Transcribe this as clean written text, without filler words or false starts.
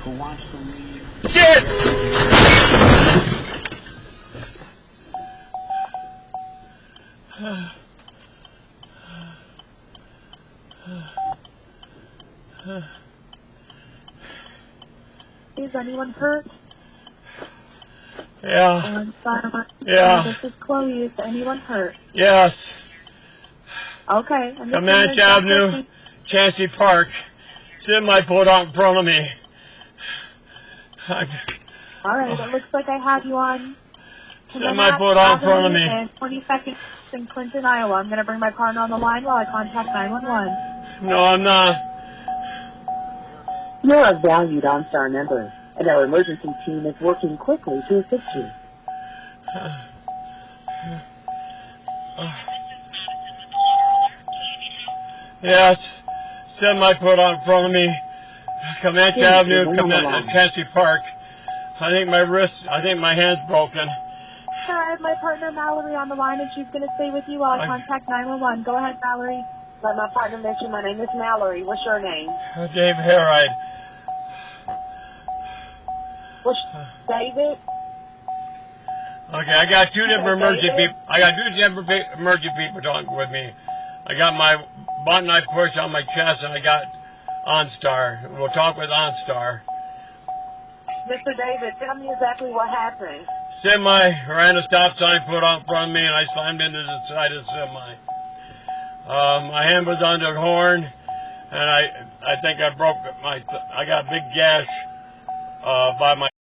Who wants to leave? Shit! Is anyone hurt? Yeah. Yeah. This is Chloe. Is anyone hurt? Yes. Okay. Comanche Avenue, Chancey Park. Semi pulled out in front of me. Alright, it looks like I have you on Semi pulled out in front of me. And 22nd in Clinton, Iowa. I'm going to bring my partner on the line while I contact 911. No, I'm not. You're a valued OnStar member, and our emergency team is working quickly to assist you. Yes, semi put out in front of me. Comanche Avenue, Chancey Park. I think my hand's broken. Sir, I have my partner Mallory on the line, and she's going to stay with you while I contact 911. Go ahead, Mallory. Let my partner mention my name is Mallory. What's your name? Dave Harride. What's David? Okay, I got two different emergency people. I got two different emergency people talking with me. I got my butt knife push on my chest, and I got OnStar. We'll talk with OnStar. Mr. David, tell me exactly what happened. Semi ran a stop sign, put out in front of me, and I slammed into the side of the semi. My hand was on the horn, and I think I broke I got a big gash by my